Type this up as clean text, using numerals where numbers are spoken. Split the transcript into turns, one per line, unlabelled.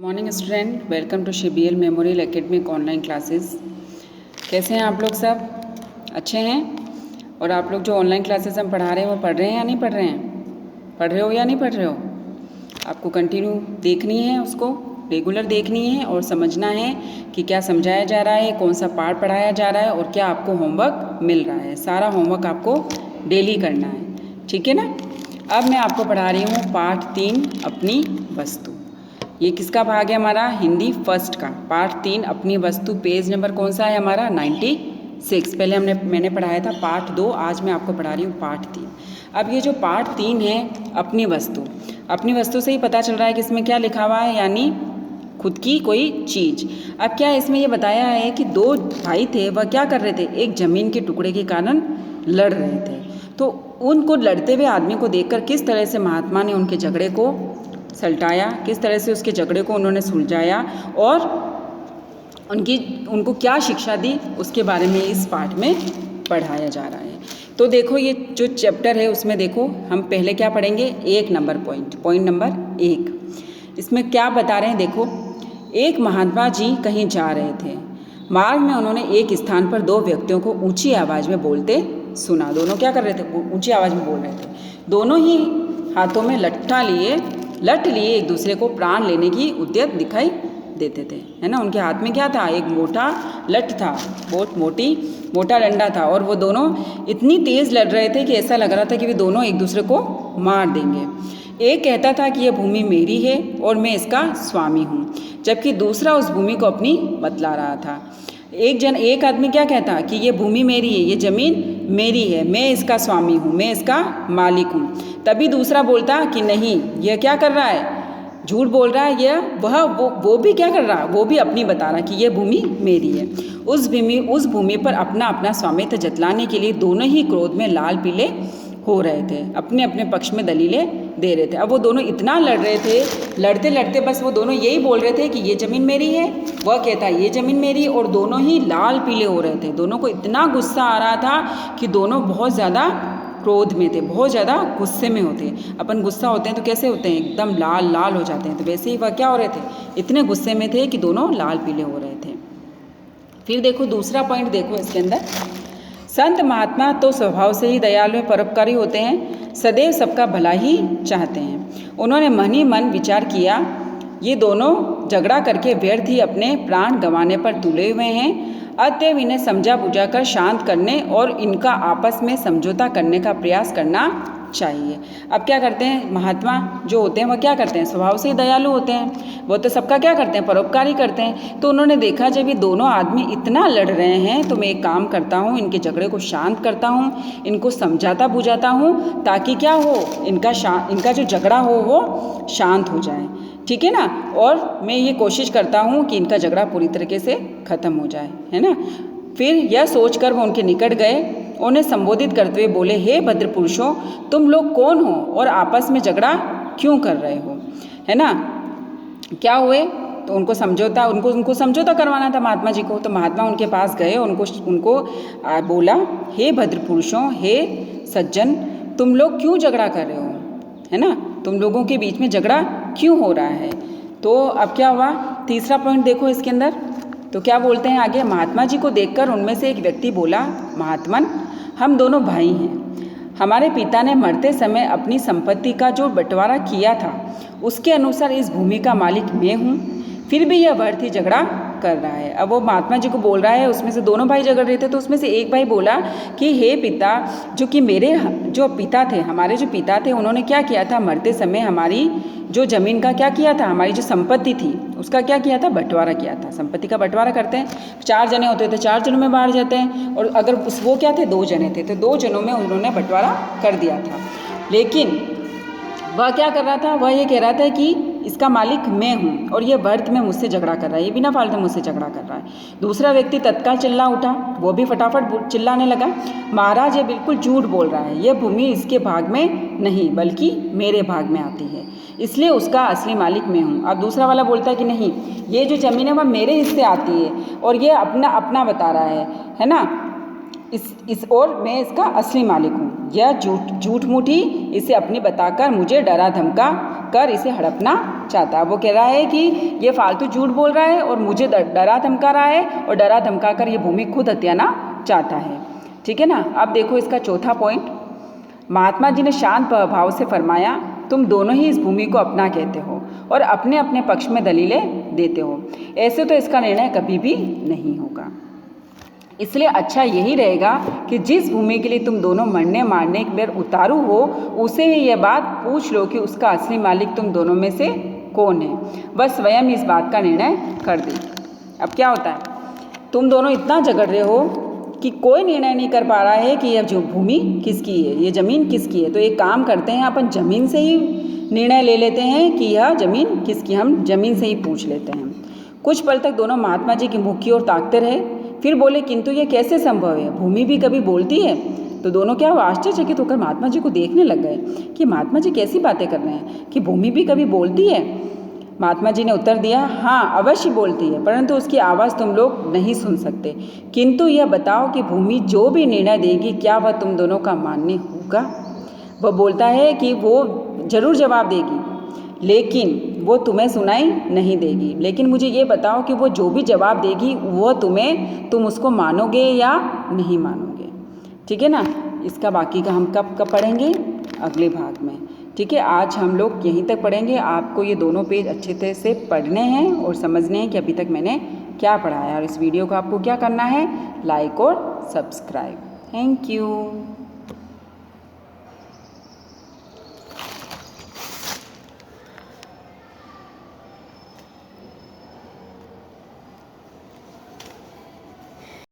Morning student, welcome to शिबीएल memorial academic online classes. कैसे हैं आप लोग? सब अच्छे हैं? और आप लोग जो ऑनलाइन क्लासेस हम पढ़ा रहे हैं वो पढ़ रहे हैं या नहीं पढ़ रहे हैं? पढ़ रहे हो या नहीं पढ़ रहे हो? आपको कंटिन्यू देखनी है, उसको रेगुलर देखनी है और समझना है कि क्या समझाया जा रहा है, कौन सा पार्ट पढ़ाया जा रहा है और क्या आपको होमवर्क मिल रहा है। सारा होमवर्क आपको डेली करना है, ठीक है ना। अब मैं आपको पढ़ा रही हूँ पार्ट 3 अपनी वस्तु। ये किसका भाग है? हमारा हिंदी फर्स्ट का पार्ट 3 अपनी वस्तु। पेज नंबर कौन सा है हमारा? 96। पहले मैंने पढ़ाया था पार्ट 2, आज मैं आपको पढ़ा रही हूँ पार्ट 3। अब ये जो पार्ट 3 है अपनी वस्तु, अपनी वस्तु से ही पता चल रहा है कि इसमें क्या लिखा हुआ है, यानी खुद की कोई चीज़। अब क्या इसमें ये बताया है कि दो भाई थे, वह क्या कर रहे थे? एक ज़मीन के टुकड़े के कारण लड़ रहे थे। तो उनको लड़ते हुए आदमी को देखकर किस तरह से महात्मा ने उनके झगड़े को सलटाया, किस तरह से उसके झगड़े को उन्होंने सुलझाया और उनको क्या शिक्षा दी, उसके बारे में इस पाठ में पढ़ाया जा रहा है। तो देखो ये जो चैप्टर है उसमें देखो हम पहले क्या पढ़ेंगे? 1 नंबर पॉइंट नंबर 1। इसमें क्या बता रहे हैं देखो। एक महात्मा जी कहीं जा रहे थे। मार्ग में उन्होंने एक स्थान पर दो व्यक्तियों को ऊंची आवाज़ में बोलते सुना। दोनों क्या कर रहे थे? ऊंची आवाज़ में बोल रहे थे। दोनों ही हाथों में लठ लिए एक दूसरे को प्राण लेने की उद्यत दिखाई देते थे, है ना। उनके हाथ में क्या था? एक मोटा लठ था, बहुत मोटा डंडा था और वो दोनों इतनी तेज़ लड़ रहे थे कि ऐसा लग रहा था कि वे दोनों एक दूसरे को मार देंगे। एक कहता था कि यह भूमि मेरी है और मैं इसका स्वामी हूँ, जबकि दूसरा उस भूमि को अपनी बतला रहा था। एक आदमी क्या कहता कि ये भूमि मेरी है, ये ज़मीन मेरी है, मैं इसका स्वामी हूँ, मैं इसका मालिक हूँ। तभी दूसरा बोलता कि नहीं, यह क्या कर रहा है? झूठ बोल रहा है। वो भी क्या कर रहा है? वो भी अपनी बता रहा कि यह भूमि मेरी है। उस भूमि पर अपना अपना स्वामित्व जतलाने के लिए दोनों ही क्रोध में लाल पीले हो रहे थे, अपने अपने पक्ष में दलीलें दे रहे थे। अब वो दोनों इतना लड़ रहे थे, लड़ते लड़ते बस वो दोनों यही बोल रहे थे कि ये ज़मीन मेरी है, वह कहता है ये ज़मीन मेरी, और दोनों ही लाल पीले हो रहे थे। दोनों को इतना गुस्सा आ रहा था कि दोनों बहुत ज़्यादा क्रोध में थे, बहुत ज़्यादा गुस्से में होते। अपन गुस्सा होते हैं तो कैसे होते हैं? एकदम लाल लाल हो जाते हैं। तो वैसे ही वह क्या हो रहे थे? इतने गुस्से में थे कि दोनों लाल पीले हो रहे थे। फिर देखो दूसरा पॉइंट देखो इसके अंदर। संत महात्मा तो स्वभाव से ही दयालु व परोपकारी होते हैं, सदैव सबका भला ही चाहते हैं। उन्होंने मन ही मन विचार किया, ये दोनों झगड़ा करके व्यर्थ ही अपने प्राण गंवाने पर तुले हुए हैं। अतएव इन्हें समझा बुझा कर शांत करने और इनका आपस में समझौता करने का प्रयास करना चाहिए। अब क्या करते हैं महात्मा जो होते हैं, वह क्या करते हैं? स्वभाव से ही दयालु होते हैं, वो तो सबका क्या करते हैं? परोपकारी करते हैं। तो उन्होंने देखा जब ये दोनों आदमी इतना लड़ रहे हैं तो मैं एक काम करता हूँ, इनके झगड़े को शांत करता हूँ, इनको समझाता बुझाता हूँ, ताकि क्या हो, इनका जो झगड़ा हो वो शांत हो जाए, ठीक है ना। और मैं ये कोशिश करता हूँ कि इनका झगड़ा पूरी तरीके से ख़त्म हो जाए, है ना। फिर यह सोचकर वो उनके निकट गए, उन्हें संबोधित करते हुए बोले, हे भद्र पुरुषों, तुम लोग कौन हो और आपस में झगड़ा क्यों कर रहे हो, है ना। क्या हुए? तो उनको समझौता करवाना था महात्मा जी को। तो महात्मा उनके पास गए, उनको बोला, हे भद्र पुरुषों, हे सज्जन, तुम लोग क्यों झगड़ा कर रहे हो, है ना। तुम लोगों के बीच में झगड़ा क्यों हो रहा है? तो अब क्या हुआ? तीसरा पॉइंट देखो इसके अंदर। तो क्या बोलते हैं आगे? महात्मा जी को देखकर उनमें से एक व्यक्ति बोला, महात्मन, हम दोनों भाई हैं। हमारे पिता ने मरते समय अपनी संपत्ति का जो बंटवारा किया था उसके अनुसार इस भूमि का मालिक मैं हूँ, फिर भी यह व्यर्थ ही झगड़ा कर रहा है। अब वो महात्मा जी को बोल रहा है, उसमें से दोनों भाई झगड़ रहे थे। तो उसमें से एक भाई बोला कि हे पिता, जो कि मेरे जो पिता थे, हमारे जो पिता थे, उन्होंने क्या किया था? मरते समय हमारी जो ज़मीन का क्या किया था? हमारी जो संपत्ति थी उसका क्या किया था? बंटवारा किया था। संपत्ति का बंटवारा करते हैं, 4 जने होते थे, 4 जनों में बांट जाते हैं। और अगर वो क्या थे? 2 जने थे, तो 2 जनों में उन्होंने बंटवारा कर दिया था। लेकिन वह क्या कर रहा था? वह ये कह रहा था कि इसका मालिक मैं हूँ और ये व्यर्थ में मुझसे झगड़ा कर रहा है, ये बिना फालतू मुझसे झगड़ा कर रहा है। दूसरा व्यक्ति तत्काल चिल्ला उठा, वो भी फटाफट चिल्लाने लगा, महाराज ये बिल्कुल झूठ बोल रहा है, यह भूमि इसके भाग में नहीं बल्कि मेरे भाग में आती है, इसलिए उसका असली मालिक मैं हूँ। अब दूसरा वाला बोलता है कि नहीं, ये जो ज़मीन है वह मेरे हिस्से आती है और ये अपना अपना बता रहा है ना। और मैं इसका असली मालिक हूँ। यह झूठ मूठी इसे अपनी बताकर मुझे डरा धमका कर इसे हड़पना चाहता है। वो कह रहा है कि ये फालतू झूठ बोल रहा है और मुझे डरा धमका रहा है और डरा धमका कर ये भूमि खुद हत्याना चाहता है। ठीक है ना। अब देखो इसका चौथा पॉइंट, महात्मा जी ने शांत भाव से फरमाया, तुम दोनों ही इस भूमि को अपना कहते हो और अपने अपने पक्ष में दलीलें देते हो, ऐसे तो इसका निर्णय कभी भी नहीं होगा। इसलिए अच्छा यही रहेगा कि जिस भूमि के लिए तुम दोनों मरने मारने के बेर उतारू हो, उसे ही यह बात पूछ लो कि उसका असली मालिक तुम दोनों में से कौन है। वह स्वयं इस बात का निर्णय कर दे। अब क्या होता है, तुम दोनों इतना झगड़ रहे हो कि कोई निर्णय नहीं कर पा रहा है कि यह जो भूमि किसकी है, ये ज़मीन किसकी है। तो एक काम करते हैं, अपन ज़मीन से ही निर्णय ले लेते हैं कि यह ज़मीन किसकी, हम ज़मीन से ही पूछ लेते हैं। कुछ पल तक दोनों महात्मा जी की मुख की ओर ताकते रहे, फिर बोले, किंतु ये कैसे संभव है, भूमि भी कभी बोलती है। तो दोनों क्या आश्चर्यचकित होकर महात्मा जी को देखने लग गए कि महात्मा जी कैसी बातें कर रहे हैं कि भूमि भी कभी बोलती है। महात्मा जी ने उत्तर दिया, हाँ अवश्य बोलती है, परंतु उसकी आवाज़ तुम लोग नहीं सुन सकते। किंतु यह बताओ कि भूमि जो भी निर्णय देगी, क्या वह तुम दोनों का मान्य होगा। वह बोलता है कि वो जरूर जवाब देगी, लेकिन वो तुम्हें सुनाई नहीं देगी। लेकिन मुझे ये बताओ कि वो जो भी जवाब देगी वो तुम उसको मानोगे या नहीं मानोगे। ठीक है ना। इसका बाकी का हम कब पढ़ेंगे, अगले भाग में। ठीक है, आज हम लोग यहीं तक पढ़ेंगे। आपको ये दोनों पेज अच्छे तरह से पढ़ने हैं और समझने हैं कि अभी तक मैंने क्या पढ़ाया। और इस वीडियो को आपको क्या करना है, लाइक और सब्सक्राइब। Thank you.